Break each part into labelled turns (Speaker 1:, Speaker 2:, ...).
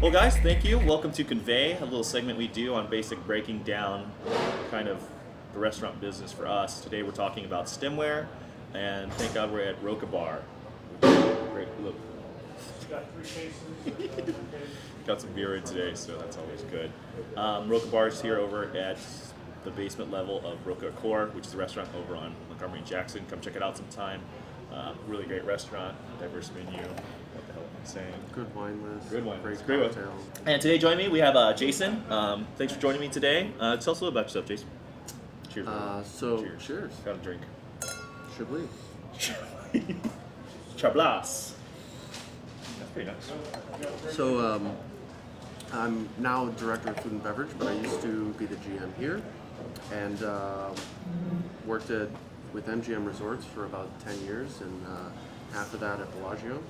Speaker 1: Well, guys, thank you. Welcome to Convey, a little segment we do on basic breaking down kind of the restaurant business for us. Today we're talking about stemware, and thank God we're at Roca Bar. Great, look.
Speaker 2: Got 3 cases.
Speaker 1: Got some beer in today, so that's always good. Roca Bar is here over at the basement level of Roca Core, which is a restaurant over on Montgomery and Jackson. Come check it out sometime. Really great restaurant, diverse menu. What the hell am I saying?
Speaker 3: Good wine list.
Speaker 1: Good wine
Speaker 3: Great
Speaker 1: list. Great wine.
Speaker 3: cocktails.
Speaker 1: And today joining me, we have Jason. Thanks for joining me today. Tell us a little about yourself, Jason. Cheers. man.
Speaker 3: Cheers.
Speaker 1: Got a drink.
Speaker 3: Chablis.
Speaker 1: Chablas. That's pretty nice.
Speaker 3: So, I'm now director of food and beverage, but I used to be the GM here, and worked with MGM Resorts for about 10 years, and half of that at Bellagio.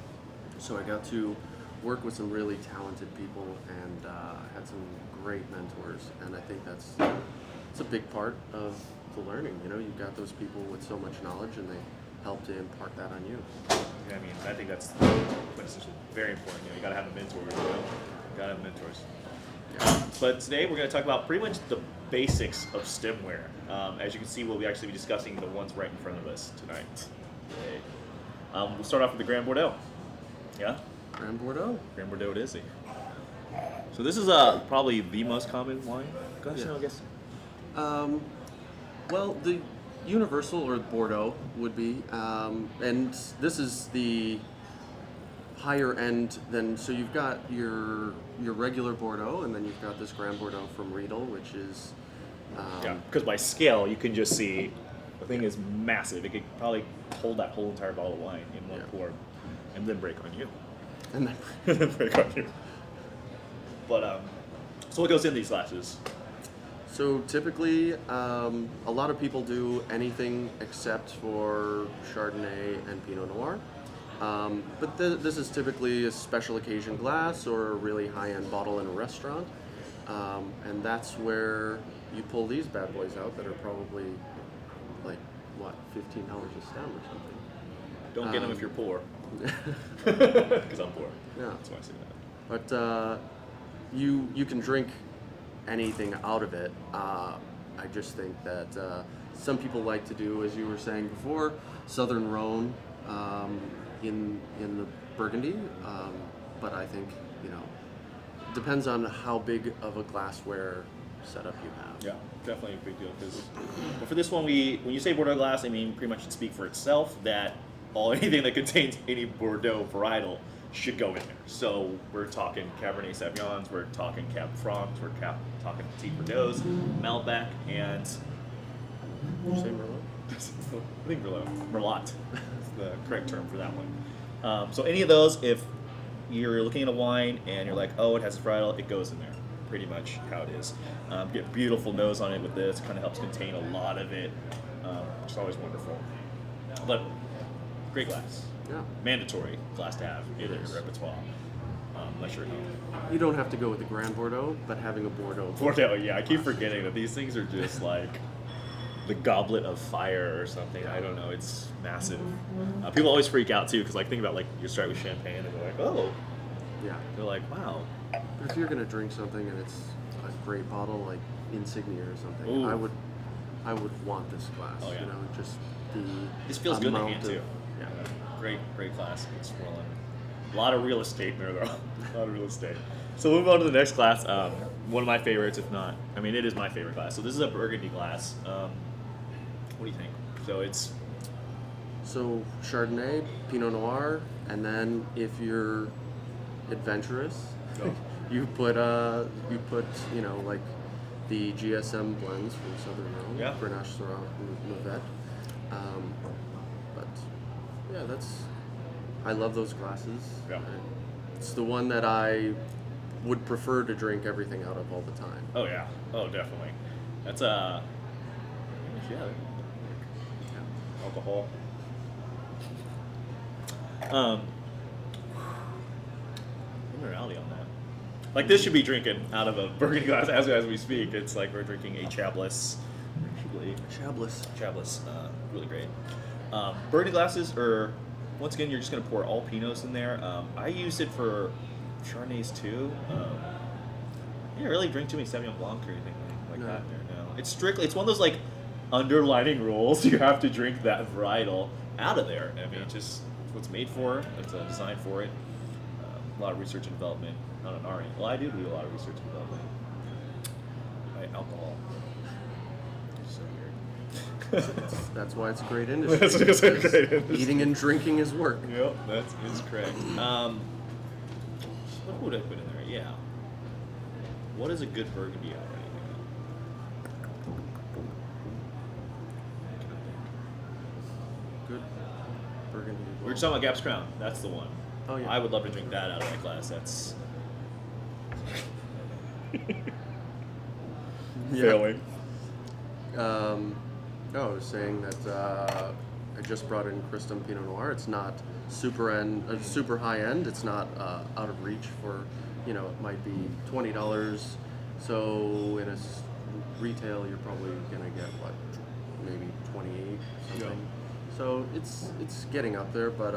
Speaker 3: So I got to work with some really talented people and had some great mentors, and I think it's a big part of the learning. You know, you've got those people with so much knowledge, and they help to impart that on you.
Speaker 1: Yeah, I mean, I think that's very important. You know, you gotta have a mentor. You know? You gotta have mentors.
Speaker 3: Yeah.
Speaker 1: But today we're going to talk about pretty much the basics of stemware. As you can see, we'll actually be discussing the ones right in front of us tonight. Okay. We'll start off with the Grand Bordeaux. Yeah?
Speaker 3: Grand Bordeaux.
Speaker 1: Grand Bordeaux it is. So this is probably the most common wine. Gosh,
Speaker 3: Yeah.
Speaker 1: no, I guess.
Speaker 3: Well, the Universal or Bordeaux would be, and this is the higher end than, so you've got your regular Bordeaux, and then you've got this Grand Bordeaux from Riedel, which is
Speaker 1: Yeah, because by scale, you can just see the thing is massive. It could probably hold that whole entire bottle of wine in one pour and then break on you.
Speaker 3: and then
Speaker 1: And then break on you. But, so what goes in these glasses?
Speaker 3: so typically a lot of people do anything except for Chardonnay and Pinot Noir. But this is typically a special occasion glass or a really high-end bottle in a restaurant, and that's where you pull these bad boys out that are probably like what, $15 a stem or something.
Speaker 1: Don't get them if you're poor. Because I'm poor.
Speaker 3: Yeah,
Speaker 1: That's why I say that.
Speaker 3: but you can drink anything out of it. I just think that some people like to do, as you were saying before, Southern Rhone. In the Burgundy, but I think, you know, depends on how big of a glassware setup you have.
Speaker 1: Yeah, definitely a big deal. But for this one, when you say Bordeaux glass, I mean pretty much it speak for itself that anything that contains any Bordeaux varietal should go in there. So we're talking Cabernet Sauvignons, we're talking Cab Francs, we're talking Petit Bordeaux, Malbec, and
Speaker 3: Did you say Merlot?
Speaker 1: I think Merlot is the correct term for that one. So any of those, if you're looking at a wine and you're like, oh, it has a varietal, it goes in there. Pretty much how it is. Get beautiful nose on it with this. Kind of helps contain a lot of it, which is always wonderful. But great glass.
Speaker 3: Yeah.
Speaker 1: Mandatory glass to have in your repertoire. Unless you're at home.
Speaker 3: You don't have to go with the Grand Bordeaux, but having a Bordeaux.
Speaker 1: Bordeaux, yeah. I keep forgetting that these things are just like the goblet of fire or something. I don't know. It's massive. People always freak out too because, like, think about, like, you start with champagne and they're like, oh.
Speaker 3: Yeah.
Speaker 1: They're like, wow.
Speaker 3: But if you're gonna drink something and it's a great bottle like Insignia or something,
Speaker 1: Ooh.
Speaker 3: I would want this glass.
Speaker 1: Oh, yeah.
Speaker 3: You know, just the
Speaker 1: This feels good in the
Speaker 3: amount
Speaker 1: hand
Speaker 3: of-
Speaker 1: too.
Speaker 3: Yeah.
Speaker 1: Great class. It's swirling. A lot of real estate there, though. A lot of real estate. So moving on to the next glass. One of my favorites, if not, I mean, it is my favorite glass. So this is a Burgundy glass. What do you think? So it's
Speaker 3: So Chardonnay, Pinot Noir, and then if you're adventurous,
Speaker 1: Oh.
Speaker 3: you put you know, like the GSM blends from Southern Rhone,
Speaker 1: Yeah.
Speaker 3: Grenache, Syrah, Mourvèdre. But yeah, I love those glasses.
Speaker 1: Yeah.
Speaker 3: It's the one that I would prefer to drink everything out of all the time.
Speaker 1: oh yeah, oh definitely. That's yeah, alcohol. Minerality on that. Like, this should be drinking out of a Burgundy glass as we speak. It's like we're drinking a Chablis. Chablis, really great. Burgundy glasses are, once again, you're just going to pour all Pinots in there. I use it for Chardonnays too. You don't really drink too many Sauvignon Blanc or anything like
Speaker 3: No.
Speaker 1: that. No, it's strictly it's one of those like underlining rules. You have to drink that varietal out of there. I mean, it's just what's made for. It's designed for it. A lot of research and development. Not on our end. Well, I do a lot of research and development. Alcohol. So weird.
Speaker 3: That's why it's a great industry.
Speaker 1: That's why it's a great industry.
Speaker 3: Eating and drinking is work.
Speaker 1: Yep, that is correct. What would I put in there? Yeah. What is a good Burgundy out right
Speaker 3: Good Burgundy.
Speaker 1: We were just talking about Gap's Crown. That's the one.
Speaker 3: Oh, yeah.
Speaker 1: I would love to drink that out of that glass. That's failing.
Speaker 3: I was saying that I just brought in Cristom Pinot Noir. It's not super high end. It's not out of reach for, it might be $20. So in a retail, you're probably gonna get maybe 28 something.
Speaker 1: Yeah.
Speaker 3: So it's getting up there, but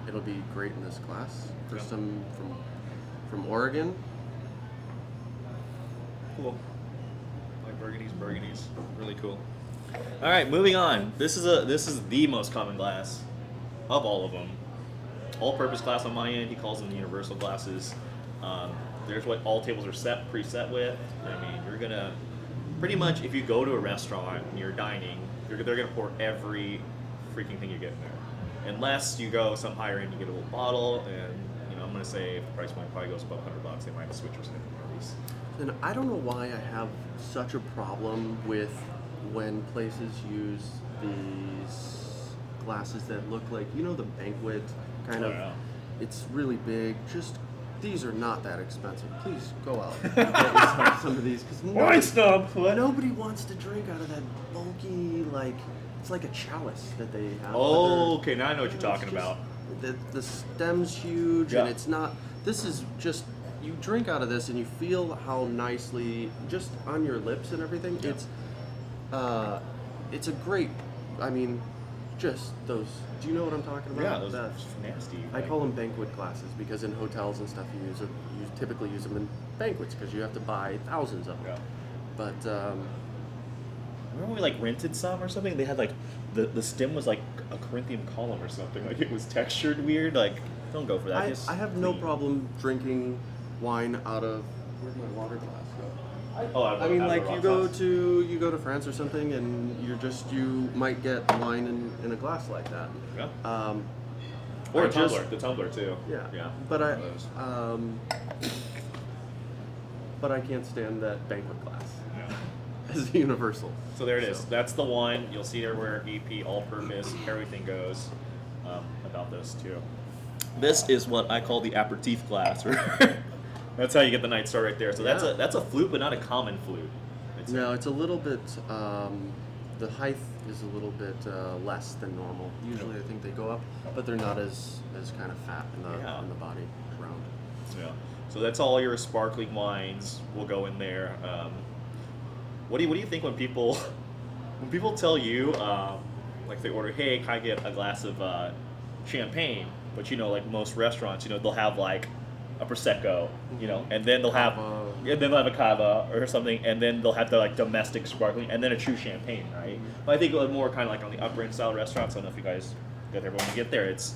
Speaker 3: it'll be great in this class. Cristom from Oregon.
Speaker 1: Cool. Like Burgundies. Really cool. All right, moving on. This is the most common glass of all of them. All-purpose glass on my end. He calls them universal glasses. There's what all tables are preset with. I mean, you're gonna pretty much if you go to a restaurant and you're dining, they're gonna pour every freaking thing you get in there, unless you go some higher end, you get a little bottle, and I'm gonna say if the price point probably goes above $100, they might switch or something at least.
Speaker 3: And I don't know why I have such a problem with when places use these glasses that look like, the banquet kind of.
Speaker 1: Yeah.
Speaker 3: It's really big. Just these are not that expensive. Please go out and get yourself some of these because
Speaker 1: Wine snub. What?
Speaker 3: nobody wants to drink out of that bulky it's like a chalice that they have.
Speaker 1: Oh, okay. Now I know what you're talking about.
Speaker 3: The stem's huge,
Speaker 1: Yeah.
Speaker 3: and it's not. This is just you drink out of this, and you feel how nicely just on your lips and everything.
Speaker 1: Yeah.
Speaker 3: It's a great. I mean, just those. Do you know what I'm talking about?
Speaker 1: Yeah, those are nasty.
Speaker 3: I call them banquet glasses because in hotels and stuff you typically use them in banquets because you have to buy thousands of them.
Speaker 1: Yeah.
Speaker 3: But
Speaker 1: Remember when we rented some or something? They had the stem was like a Corinthian column or something. Like it was textured weird. Like don't go for that. Just
Speaker 3: I have no
Speaker 1: clean.
Speaker 3: problem drinking wine out of. Where'd my water glass go?
Speaker 1: I
Speaker 3: mean,
Speaker 1: out of
Speaker 3: like
Speaker 1: the
Speaker 3: you
Speaker 1: rock
Speaker 3: go
Speaker 1: glass.
Speaker 3: to France or something, and you might get wine in a glass like that.
Speaker 1: Yeah.
Speaker 3: Or
Speaker 1: Or a tumbler. The tumbler too.
Speaker 3: Yeah.
Speaker 1: Yeah.
Speaker 3: But
Speaker 1: One of those.
Speaker 3: but I can't stand that banquet glass
Speaker 1: Yeah.
Speaker 3: as universal.
Speaker 1: So there it is.
Speaker 3: So-
Speaker 1: That's the one. You'll see everywhere. EP, all-purpose, everything goes about this too. This is what I call the aperitif glass. That's how you get the night star right there. So
Speaker 3: Yeah.
Speaker 1: that's a flute, but not a common flute.
Speaker 3: No, it's a little bit. The height is a little bit less than normal. Usually, I think they go up, but they're not as kind of fat in the body round.
Speaker 1: Yeah. So that's all your sparkling wines will go in there. What do you think when people tell you like they order, hey, can I get a glass of champagne? But like most restaurants, they'll have like a prosecco, and then they'll have a cava or something, and then they'll have the like domestic sparkling, and then a true champagne, right? But I think more kind of like on the upper end style restaurants. I don't know if you guys get there, but when you get there, it's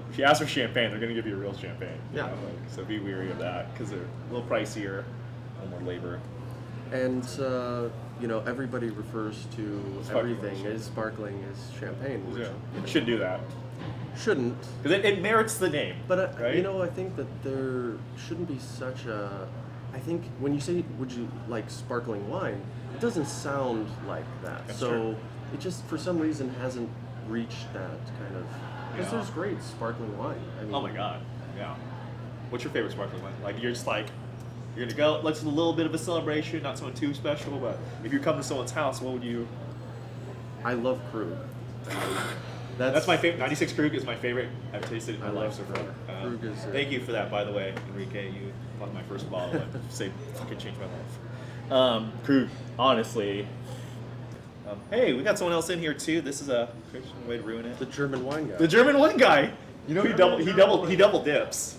Speaker 1: if you ask for champagne, they're gonna give you a real champagne.
Speaker 3: Yeah.
Speaker 1: So be wary of that because they're a little pricier, a little more labor.
Speaker 3: And everybody refers to
Speaker 1: Sparkling
Speaker 3: everything
Speaker 1: wine.
Speaker 3: as sparkling as champagne, which
Speaker 1: Yeah. Should do that
Speaker 3: shouldn't.
Speaker 1: because it merits the name.
Speaker 3: But
Speaker 1: right?
Speaker 3: I think that there shouldn't be such a. I think when you say, "Would you like sparkling wine?" it doesn't sound like that.
Speaker 1: That's
Speaker 3: so
Speaker 1: true.
Speaker 3: it just for some reason hasn't reached that kind of. Because
Speaker 1: Yeah.
Speaker 3: there's great sparkling wine. I mean,
Speaker 1: Oh my god, yeah. What's your favorite sparkling wine? Like you're just like, you're gonna go, let's do a little bit of a celebration, not something too special, but if you come to someone's house, what would you?
Speaker 3: I love Krug.
Speaker 1: That's my favorite. 96 Krug is my favorite. I've tasted it in my
Speaker 3: I
Speaker 1: life
Speaker 3: love
Speaker 1: so
Speaker 3: Krug.
Speaker 1: far.
Speaker 3: Krug is
Speaker 1: Thank you for that, by the way, Enrique. You bought my first bottle and fucking changed my life. Krug, honestly. Hey, we got someone else in here too. This is a way to ruin it.
Speaker 3: the German wine guy.
Speaker 1: The German one guy. He double dips.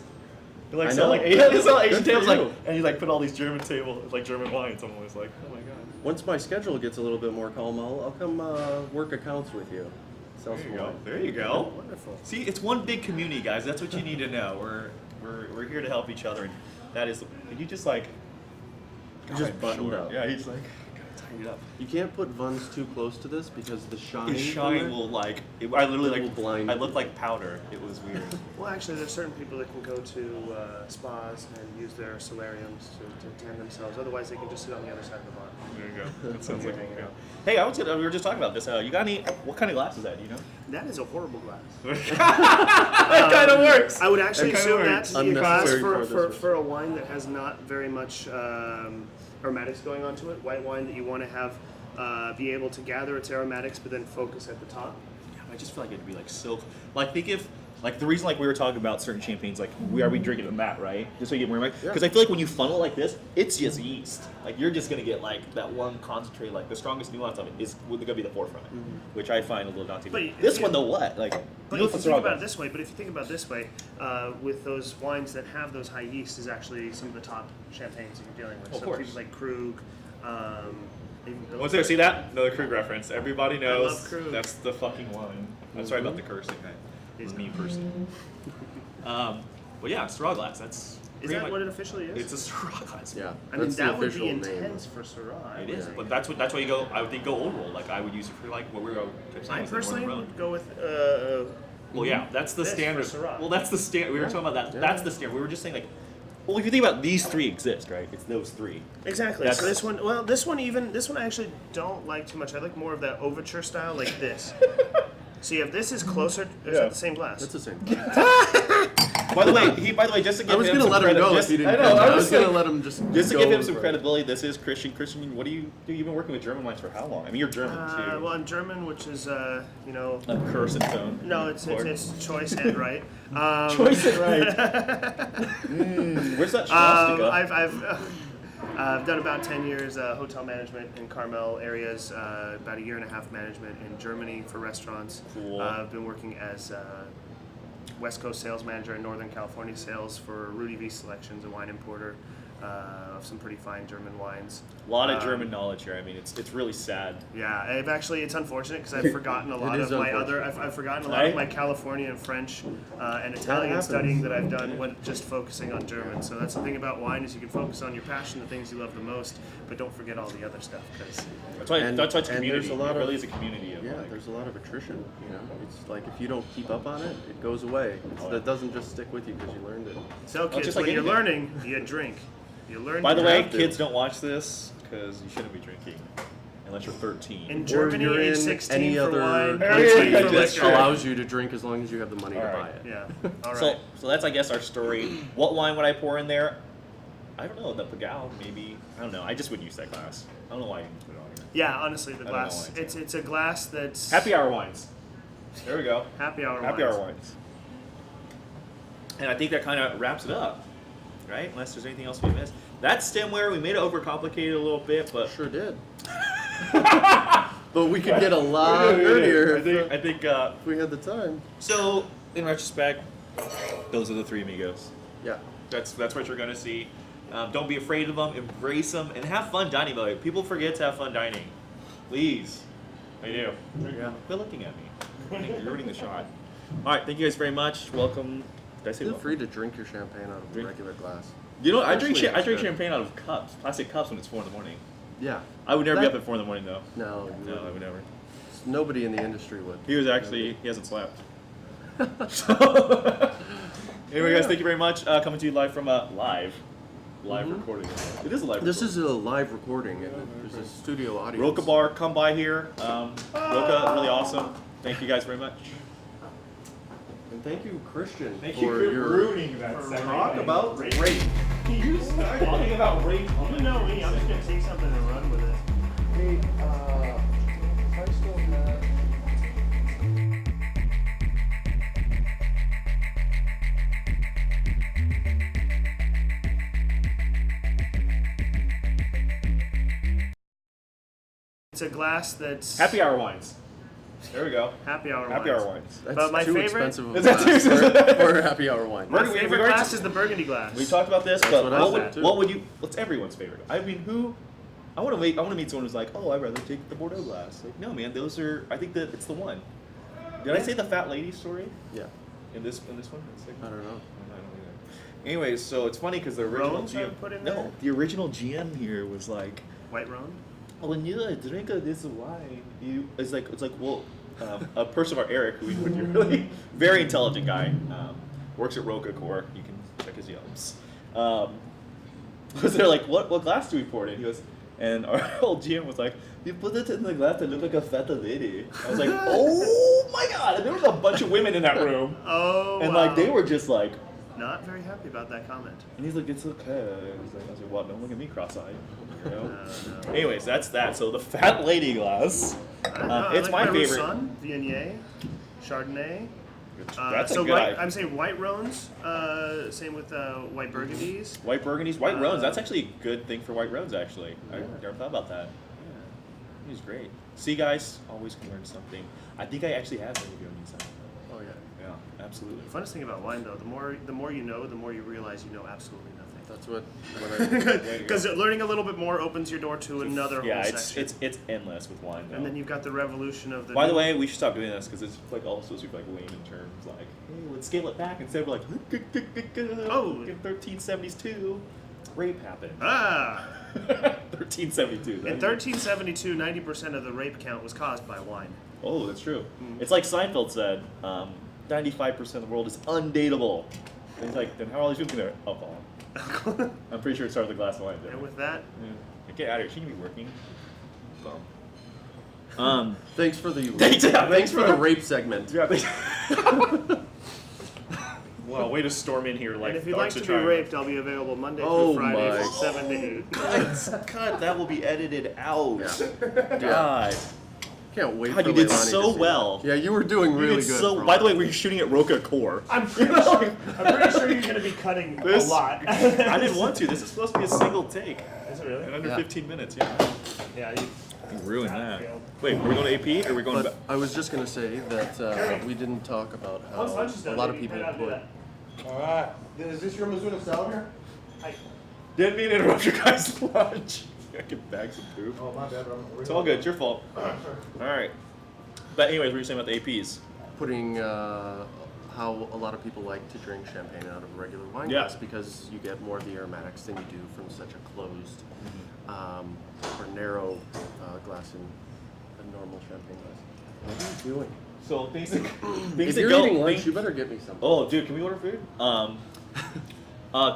Speaker 1: He like
Speaker 3: I
Speaker 1: sell
Speaker 3: know.
Speaker 1: like he sell Asian
Speaker 3: Good for
Speaker 1: tables like,
Speaker 3: you.
Speaker 1: and he like put all these German tables like German wines. I'm always like, oh my god.
Speaker 3: Once my schedule gets a little bit more calm, I'll come work accounts with you. Sell
Speaker 1: There
Speaker 3: some
Speaker 1: you go.
Speaker 3: wine.
Speaker 1: There you go.
Speaker 3: Wonderful.
Speaker 1: See, it's one big community, guys. That's what you need to know. We're here to help each other, and that is. You just like.
Speaker 3: Just
Speaker 1: God,
Speaker 3: buttoned
Speaker 1: sure.
Speaker 3: up.
Speaker 1: Yeah, he's like, gotta tighten it up.
Speaker 3: You can't put Vunz too close to this because the shine.
Speaker 1: His
Speaker 3: from
Speaker 1: shine
Speaker 3: it-
Speaker 1: will like. I literally
Speaker 3: It will
Speaker 1: like.
Speaker 3: blind
Speaker 1: I
Speaker 3: you.
Speaker 1: looked like powder. It was weird.
Speaker 2: Well, actually, there's certain people that can go to spas and use their solariums to tan themselves. Otherwise, they can just sit on the other side of the bar.
Speaker 1: There you go. That sounds like.
Speaker 2: Hanging out.
Speaker 1: Hey, we were just talking about this. You got any? What kind of glass is that? Do you know?
Speaker 2: That is a horrible glass.
Speaker 1: That kind of works.
Speaker 2: I would actually
Speaker 1: That kinda
Speaker 2: assume that
Speaker 1: works.
Speaker 2: to be a glass
Speaker 3: Unnecessary
Speaker 2: for a wine that has not very much aromatics going onto it. White wine that you want to have be able to gather its aromatics, but then focus at the top.
Speaker 1: I just feel like it'd be like silk. Like think if like the reason like we were talking about certain champagnes, like we drinking them that right, just so you get more because I feel like when you funnel like this, it's just yeast. Like you're just gonna get like that one concentrate. Like the strongest nuance of it is gonna be the forefront, which I find a little daunting.
Speaker 2: But
Speaker 1: This
Speaker 2: if
Speaker 1: one
Speaker 2: you-
Speaker 1: though, what like?
Speaker 2: But
Speaker 1: you know
Speaker 2: if you
Speaker 1: what's
Speaker 2: think
Speaker 1: wrong
Speaker 2: about it
Speaker 1: with
Speaker 2: this way, with those wines that have those high yeast, is actually some of the top champagnes that you're dealing with.
Speaker 1: Of
Speaker 2: So
Speaker 1: course.
Speaker 2: people like Krug, even Bill-
Speaker 1: Once there, see that? Another Krug reference. Everybody knows
Speaker 2: love Krug.
Speaker 1: that's the fucking one. I'm sorry about the cursing. That was me person. Well, yeah, Syrah glass. That's
Speaker 2: Is
Speaker 1: pretty
Speaker 2: that
Speaker 1: much-
Speaker 2: what it officially is?
Speaker 1: It's a Syrah glass.
Speaker 3: Yeah,
Speaker 2: I mean,
Speaker 3: that's the
Speaker 2: that would
Speaker 3: official
Speaker 2: be
Speaker 3: name.
Speaker 2: intense for Syrah.
Speaker 1: It is,
Speaker 2: Yeah.
Speaker 1: but that's why you go. I would think go old roll. Like I would use it for like what we were
Speaker 2: I personally would go with.
Speaker 1: Well, yeah, that's the
Speaker 2: This for
Speaker 1: standard.
Speaker 2: Syrah.
Speaker 1: Well, that's the standard. We were talking about that.
Speaker 3: Yeah.
Speaker 1: That's the standard. We were just saying like, well, if you think about these three exist, right? It's those three.
Speaker 2: Exactly.
Speaker 1: That's-
Speaker 2: So this one I actually don't like too much. I like more of that overture style, like this. So you have this is closer. Is
Speaker 1: Yeah.
Speaker 2: that the same glass?
Speaker 3: That's the same.
Speaker 1: By the way, just to give
Speaker 3: I was
Speaker 1: him
Speaker 3: gonna
Speaker 1: some
Speaker 3: let him
Speaker 1: credit,
Speaker 3: go
Speaker 1: just,
Speaker 3: if he didn't.
Speaker 1: I know.
Speaker 3: come.
Speaker 1: I
Speaker 3: I
Speaker 1: was
Speaker 3: was gonna
Speaker 1: like,
Speaker 3: let him just
Speaker 1: to
Speaker 3: go
Speaker 1: give him some
Speaker 3: for it.
Speaker 1: credibility. This is Christian. Christian, what do you do? You've been working with German wines for how long? I mean, you're German too.
Speaker 2: Well, I'm German, which is
Speaker 1: A curse and tone.
Speaker 2: no, it's choice and right.
Speaker 1: Choice and right. Where's that swastika?
Speaker 2: I've done about 10 years hotel management in Carmel areas, about a year and a half management in Germany for restaurants.
Speaker 1: Cool.
Speaker 2: I've been working as West Coast sales manager in Northern California sales for Rudy V Selections, a wine importer of some pretty fine German wines.
Speaker 1: A lot of German knowledge here. I mean, it's really sad.
Speaker 2: Yeah, it's unfortunate because I've forgotten a lot
Speaker 3: is
Speaker 2: of my
Speaker 3: unfortunate.
Speaker 2: I've forgotten a lot of my California and French and Italian
Speaker 3: happens.
Speaker 2: studying that I've done when just focusing on German. So that's the thing about wine is you can focus on your passion, the things you love the most, but don't forget all the other stuff because
Speaker 1: That's why.
Speaker 3: And-
Speaker 1: That's why it's
Speaker 3: and
Speaker 1: community.
Speaker 3: there's a lot
Speaker 1: it really
Speaker 3: of-
Speaker 1: is a community of
Speaker 3: Yeah,
Speaker 1: like.
Speaker 3: there's a lot of attrition. You know, it's like if you don't keep up on it, it goes away. That doesn't just stick with you because you learned it.
Speaker 2: so kids,
Speaker 1: just like
Speaker 2: when you're
Speaker 1: anything.
Speaker 2: learning, you drink. You learn.
Speaker 1: By the
Speaker 2: you
Speaker 1: way,
Speaker 2: have
Speaker 3: to.
Speaker 1: kids, don't watch this because you shouldn't be drinking unless you're 13.
Speaker 2: in
Speaker 3: Or
Speaker 2: Germany,
Speaker 3: you're
Speaker 2: age
Speaker 3: in
Speaker 2: 16
Speaker 3: any
Speaker 2: for
Speaker 3: other
Speaker 2: wine,
Speaker 3: country
Speaker 2: 18
Speaker 1: that
Speaker 2: for
Speaker 1: just
Speaker 2: liquor.
Speaker 3: allows you to drink as long as you have the money to
Speaker 1: All
Speaker 3: buy
Speaker 1: right.
Speaker 3: it.
Speaker 2: Yeah. All right.
Speaker 1: So that's I guess our story. What wine would I pour in there? I don't know. The Pagao, maybe. I don't know. I just wouldn't use that glass. I don't know why I didn't put it on here.
Speaker 2: Yeah, honestly, the
Speaker 1: don't know
Speaker 2: glass.
Speaker 1: why.
Speaker 2: It's a glass that's
Speaker 1: Happy hour wines. There we go.
Speaker 2: happy hour.
Speaker 1: Happy
Speaker 2: wines.
Speaker 1: hour wines. And I think that kind of wraps it up, right? Unless there's anything else we missed. That's stemware. We made it overcomplicated a little bit, but
Speaker 3: Sure did. But we could get a lot earlier
Speaker 1: I think.
Speaker 3: if we had the time.
Speaker 1: So in retrospect, those are the three amigos.
Speaker 3: Yeah.
Speaker 1: That's what you're gonna see. Don't be afraid of them. Embrace them and have fun dining. By the way, people forget to have fun dining. Please, I do.
Speaker 3: Yeah.
Speaker 1: Quit looking at me. You're ruining the shot. All right, thank you guys very much. Welcome. Did I say
Speaker 3: Feel
Speaker 1: welcome?
Speaker 3: free to drink your champagne out of a
Speaker 1: Drink.
Speaker 3: regular glass.
Speaker 1: You know, I drink
Speaker 3: Especially
Speaker 1: I drink
Speaker 3: if it's
Speaker 1: champagne out of cups, plastic cups when it's 4 in the morning.
Speaker 3: Yeah.
Speaker 1: I would never be
Speaker 3: That-
Speaker 1: up at 4 in the morning though.
Speaker 3: No, you
Speaker 1: No, I
Speaker 3: wouldn't.
Speaker 1: would never.
Speaker 3: Nobody in the industry would.
Speaker 1: He hasn't slept. So, anyway, guys, thank you very much. Coming to you live from a live recording. It is a live.
Speaker 3: This
Speaker 1: recording.
Speaker 3: is a live recording, and there's a studio audience.
Speaker 1: Roca Bar. Come by here. Roca, really awesome. Thank you guys very much.
Speaker 3: And thank you, Christian,
Speaker 1: Thank
Speaker 3: for
Speaker 1: you for
Speaker 3: your
Speaker 1: ruining that segment.
Speaker 3: talk about rape.
Speaker 1: Talking about rape.
Speaker 2: You know me. I'm just gonna take something and run with it.
Speaker 3: Hey, I still have.
Speaker 2: It's a glass that's
Speaker 1: Happy hour wines. There we go.
Speaker 2: Happy hour
Speaker 1: Happy
Speaker 2: wines.
Speaker 1: hour wines.
Speaker 3: That's
Speaker 2: But my
Speaker 3: too
Speaker 2: favorite-
Speaker 3: expensive of a
Speaker 1: Is that too
Speaker 3: glass
Speaker 1: expensive?
Speaker 3: for a happy hour wine.
Speaker 2: My
Speaker 1: We-
Speaker 2: favorite
Speaker 1: we already
Speaker 2: glass
Speaker 1: t-
Speaker 2: is the burgundy glass.
Speaker 1: We talked about this,
Speaker 3: That's
Speaker 1: but
Speaker 3: what I said, too.
Speaker 1: what would you? What's everyone's favorite? I mean, who? I want to meet someone who's like, oh, I'd rather take the Bordeaux glass. Like, no, man, those are. I think that it's the one. Did I say the fat lady story
Speaker 3: Yeah.
Speaker 1: in this one? It's like,
Speaker 3: I don't know.
Speaker 1: I don't either. Anyways, so it's funny because the original
Speaker 2: Rhones I
Speaker 1: GM.
Speaker 2: would put in
Speaker 1: No,
Speaker 2: there?
Speaker 1: the original GM here was like,
Speaker 2: White Rhone.
Speaker 1: when you drink this wine, it's like well, a person of our Eric, who would be really very intelligent guy, works at Roca Core. You can check his Yelps. Was there like what glass do we pour it in? He goes, and our old GM was like, you put it in the glass that look like a fat lady. I was like, oh my god! And there was a bunch of women in that room,
Speaker 2: Oh.
Speaker 1: and
Speaker 2: wow.
Speaker 1: like they were just like.
Speaker 2: Not very happy about that comment.
Speaker 1: And he's like, it's okay. I was like, well, don't look at me cross-eyed. You know?
Speaker 2: No.
Speaker 1: Anyways, that's that. So the fat lady glass.
Speaker 2: I
Speaker 1: It's
Speaker 2: like
Speaker 1: my favorite.
Speaker 2: Roussanne, Viognier, Chardonnay.
Speaker 1: That's
Speaker 2: so
Speaker 1: a good
Speaker 2: white,
Speaker 1: idea.
Speaker 2: I'm saying white Rhones. Same with white Burgundies.
Speaker 1: White Burgundies, white Rhones. That's actually a good thing for white Rhones, actually. I never thought about that. Yeah. He's great. See, guys, always can learn something. I think I actually have maybe on these.
Speaker 3: Oh, yeah.
Speaker 1: Yeah, absolutely.
Speaker 2: The funnest thing about wine, though, the more you know, the more you realize you know absolutely nothing.
Speaker 3: That's what I...
Speaker 2: Because learning a little bit more opens your door to another
Speaker 1: Yeah,
Speaker 2: whole
Speaker 1: it's
Speaker 2: section.
Speaker 1: endless with wine. Though.
Speaker 2: And then you've got the revolution of the.
Speaker 1: By the way, we should stop doing this because it's like all supposed to be like layman terms, like, hey, let's scale it back instead of like,
Speaker 2: Oh.
Speaker 1: in 1372, rape happened.
Speaker 2: Ah!
Speaker 1: 1372.
Speaker 2: In 1372, 90% of the rape count was caused by wine.
Speaker 1: Oh, that's true.
Speaker 2: Mm.
Speaker 1: It's like Seinfeld said, 95% of the world is undateable. And he's like, then how are all these people there? Alcohol. I'm pretty sure it started with a glass of wine. There.
Speaker 2: And with that,
Speaker 1: Yeah. Get out of here. She can be working. Bum.
Speaker 3: Thanks for the
Speaker 1: Thanks
Speaker 3: for the rape segment.
Speaker 1: Yeah. Wow, way to storm in here like.
Speaker 2: and if you'd
Speaker 1: the
Speaker 2: like
Speaker 1: Arcs
Speaker 2: to
Speaker 1: of
Speaker 2: be
Speaker 1: Triumph.
Speaker 2: raped, I'll be available Monday
Speaker 3: Oh
Speaker 2: through Friday
Speaker 3: my.
Speaker 2: from 7 to 8.
Speaker 1: Cut. That will be edited out.
Speaker 3: Yeah.
Speaker 1: God.
Speaker 3: Can't wait
Speaker 1: God,
Speaker 3: for
Speaker 1: you did
Speaker 3: Leilani to
Speaker 1: so
Speaker 3: see
Speaker 1: well.
Speaker 3: that. Yeah, you were doing
Speaker 1: You
Speaker 3: really
Speaker 1: did
Speaker 3: good.
Speaker 1: so.
Speaker 3: for
Speaker 1: By the
Speaker 3: all
Speaker 1: way, we're shooting at Roca Core.
Speaker 2: I'm pretty sure you're going to be cutting
Speaker 1: This-
Speaker 2: a lot.
Speaker 1: I didn't want to. This is supposed to be a single take.
Speaker 2: Is it
Speaker 1: In
Speaker 2: really?
Speaker 1: under
Speaker 3: Yeah.
Speaker 1: 15 minutes, yeah.
Speaker 2: Yeah.
Speaker 1: You ruined that. Wait, are we going to AP or are we going
Speaker 3: But
Speaker 1: back?
Speaker 3: I was just gonna say that we didn't talk about how
Speaker 2: Once lunch is
Speaker 3: a
Speaker 2: done,
Speaker 3: lot of
Speaker 2: maybe
Speaker 3: people
Speaker 2: you can do
Speaker 3: put.
Speaker 2: that.
Speaker 4: Alright. Is this your Mizuno salad here?
Speaker 1: Didn't mean to interrupt your guys' lunch. I can bag some poop.
Speaker 4: Oh, my bad, bro.
Speaker 1: It's all good. It's your fault.
Speaker 4: Alright, sorry.
Speaker 1: All right. But anyways, what were you saying about the APs?
Speaker 3: Putting how a lot of people like to drink champagne out of a regular wine
Speaker 1: Yeah.
Speaker 3: glass because you get more of the aromatics than you do from such a closed or narrow glass in a normal champagne glass. What are you doing?
Speaker 1: So things that
Speaker 3: If you're eating lunch, you better get me something.
Speaker 1: Oh, dude, can we order food?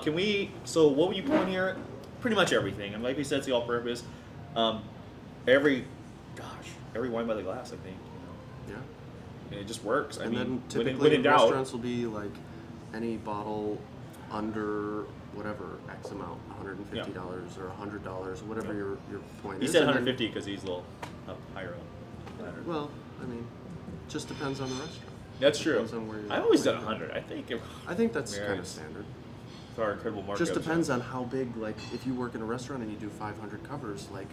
Speaker 1: Can we? So what would you put on here? Pretty much everything. And like we said, it's the all-purpose. Every wine by the glass, I think.
Speaker 3: Yeah.
Speaker 1: And it just works. I
Speaker 3: And
Speaker 1: mean,
Speaker 3: then
Speaker 1: when
Speaker 3: typically
Speaker 1: in doubt,
Speaker 3: restaurants will be like any bottle under whatever X amount, $150 or $100, whatever
Speaker 1: Yeah.
Speaker 3: your point
Speaker 1: he
Speaker 3: is.
Speaker 1: said
Speaker 3: and then-
Speaker 1: 150 because he's a little up higher up.
Speaker 3: Well, I mean, just depends on the restaurant.
Speaker 1: That's true.
Speaker 3: Depends on where you-
Speaker 1: I always
Speaker 3: where
Speaker 1: done
Speaker 3: you-
Speaker 1: 100. I think
Speaker 3: I think that's
Speaker 1: Yeah,
Speaker 3: kind of
Speaker 1: it's-
Speaker 3: standard.
Speaker 1: it's our incredible markups.
Speaker 3: Just depends on how big. Like, if you work in a restaurant and you do 500 covers, like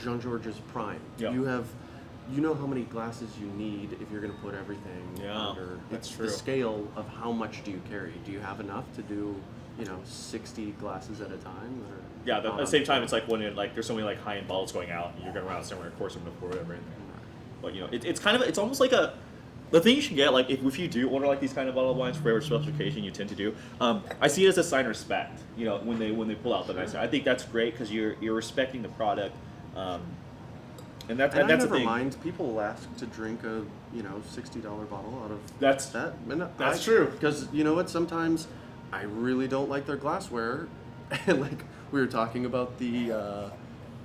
Speaker 3: Jean Georges Prime,
Speaker 1: Yeah.
Speaker 3: you know how many glasses you need if you're going to put everything
Speaker 1: Yeah,
Speaker 3: under.
Speaker 1: that's
Speaker 3: It's
Speaker 1: true.
Speaker 3: the scale of how much do you carry. Do you have enough to do, 60 glasses at a time? Or
Speaker 1: Yeah, at the same time, it's like when there's so many like high-end bottles going out, and you're going around somewhere, of course, I'm going to pour whatever in there. But it's almost like the thing you should get, like if you do order like these kind of bottle of wines for whatever special occasion you tend to do, I see it as a sign of respect. When they pull out the nice. I think that's great because you're respecting the product, and that's
Speaker 3: I
Speaker 1: the
Speaker 3: never
Speaker 1: thing.
Speaker 3: mind. People will ask to drink a $60 bottle out of
Speaker 1: That's
Speaker 3: that.
Speaker 1: that's true.
Speaker 3: Because you know what? Sometimes I really don't like their glassware, and like we were talking about the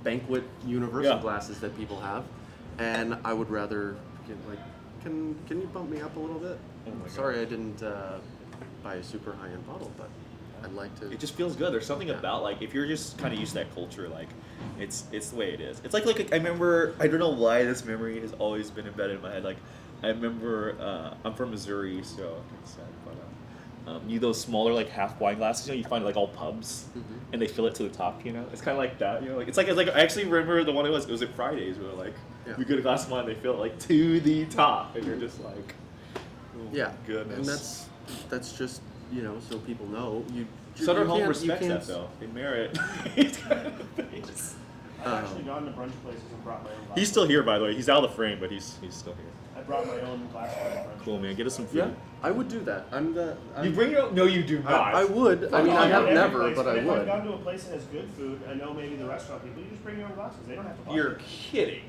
Speaker 3: banquet universal
Speaker 1: Yeah.
Speaker 3: glasses that people have, and I would rather get can you bump me up a little bit?
Speaker 1: Oh my God.
Speaker 3: Sorry, I didn't buy a super high end bottle, but I'd like to.
Speaker 1: It just feels good. There's something
Speaker 3: Yeah.
Speaker 1: about like if you're just kind of used to that culture, like it's the way it is. It's like I remember, I don't know why this memory has always been embedded in my head. Like I remember I'm from Missouri, so it's sad, those smaller like half wine glasses, you find like all pubs, and they fill it to the top. It's kind of like that. It's like I actually remember the one it was at Fridays where like you get a glass of wine, they fill it like to the top, and you're just like, oh my goodness.
Speaker 3: And that's just so people know
Speaker 1: Sutter Home respects that though. They merit. He's kind of face.
Speaker 2: I've actually gone to brunch places and brought my own glass.
Speaker 1: He's still here, by the way. He's out of the frame, but he's still here.
Speaker 2: I brought my own glass wine to brunch.
Speaker 1: Cool, man. Get us some food.
Speaker 3: Yeah, I would do that.
Speaker 1: You bring your own? No, you do not.
Speaker 3: I would. I mean, I have
Speaker 2: Every
Speaker 3: never,
Speaker 2: place,
Speaker 3: but I
Speaker 2: if I've
Speaker 3: would.
Speaker 2: gone to a place that has good food, I know maybe the restaurant people, you just bring your own glasses. They don't have to buy
Speaker 1: You're
Speaker 2: it.
Speaker 1: kidding.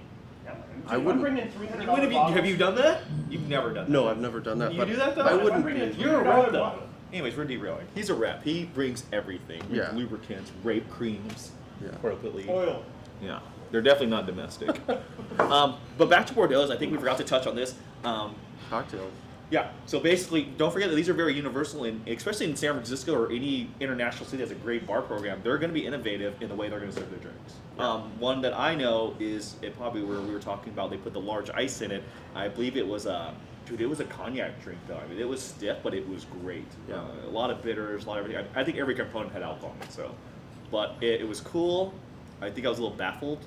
Speaker 2: Yeah,
Speaker 3: I
Speaker 2: I'm
Speaker 3: wouldn't.
Speaker 2: bringing $300
Speaker 1: Have
Speaker 2: bottles.
Speaker 1: you done that? You've never done that.
Speaker 3: No, I've never done that.
Speaker 1: You
Speaker 3: but
Speaker 1: do that, though?
Speaker 3: I
Speaker 1: If I'm
Speaker 3: wouldn't
Speaker 2: bringing
Speaker 3: be.
Speaker 1: You're a
Speaker 2: $300
Speaker 1: rep though.
Speaker 2: bottle.
Speaker 1: Anyways, we're derailing. He's a rep. He brings everything.
Speaker 3: Yeah.
Speaker 1: Lubricants, rape creams,
Speaker 3: Yeah.
Speaker 1: appropriately.
Speaker 2: Oil.
Speaker 1: Yeah. They're definitely not domestic. But back to Bordeaux's, I think we forgot to touch on this.
Speaker 3: Cocktails.
Speaker 1: Yeah. So basically, don't forget that these are very universal, and especially in San Francisco or any international city that has a great bar program, they're going to be innovative in the way they're going to serve their drinks. One that I know is probably where we were talking about. They put the large ice in it. I believe it was it was a cognac drink though. I mean, it was stiff, but it was great.
Speaker 3: Yeah.
Speaker 1: A lot of bitters, a lot of everything. I think every component had alcohol in it. So, but it was cool. I think I was a little baffled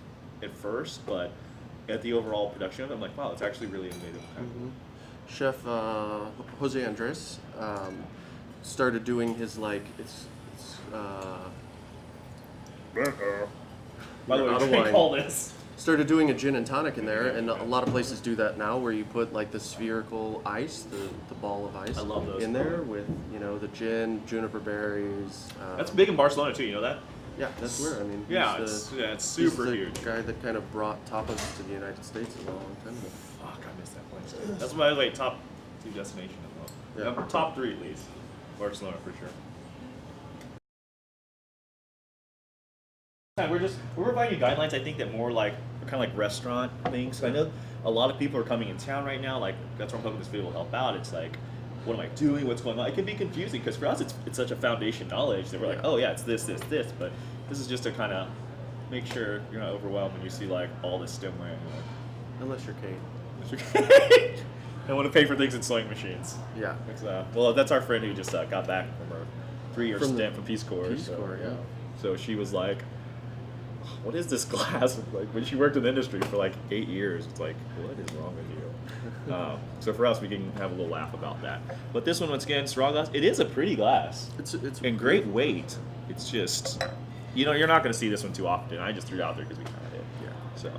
Speaker 1: at first, but at the overall production of it, I'm like, wow, it's actually really innovative.
Speaker 3: Chef Jose Andres started doing his
Speaker 1: By the way,
Speaker 3: out of
Speaker 1: drink
Speaker 3: wine.
Speaker 1: all this.
Speaker 3: Started doing a gin and tonic in there, and a lot of places do that now, where you put like the spherical ice, the ball of ice,
Speaker 1: I love those.
Speaker 3: in there with the gin, juniper berries.
Speaker 1: That's big in Barcelona too. You know that?
Speaker 3: Yeah, that's where I mean.
Speaker 1: Yeah,
Speaker 3: he's
Speaker 1: it's
Speaker 3: he's
Speaker 1: super
Speaker 3: the
Speaker 1: huge.
Speaker 3: guy that kind of brought tapas to the United States a long time ago.
Speaker 1: Fuck, I miss that place. That's my top 2 destinations as well.
Speaker 3: Yeah.
Speaker 1: Top 3 at least. Barcelona for sure. We're providing you guidelines. I think that more like kind of like restaurant things. So I know a lot of people are coming in town right now. Like that's where I'm hoping this video will help out. It's like, what am I doing? What's going on? It can be confusing because for us it's such a foundation knowledge that we're like, oh yeah, it's this. But this is just to kind of make sure you're not overwhelmed when you see like all this stemware.
Speaker 3: Unless you're Kate.
Speaker 1: I want to pay for things in sewing machines.
Speaker 3: Yeah.
Speaker 1: Well, that's our friend who just got back from her 3-year
Speaker 3: From the
Speaker 1: stint from Peace Corps.
Speaker 3: Peace Corps, yeah.
Speaker 1: So she was like, what is this glass? Like when she worked in the industry for like 8 years, it's like, what is wrong with you? So for us, we can have a little laugh about that. But this one, once again, straw glass. It is a pretty glass.
Speaker 3: It's
Speaker 1: and great weight. It's just, you're not going to see this one too often. I just threw it out there because we kind of did.
Speaker 3: Yeah.
Speaker 1: So.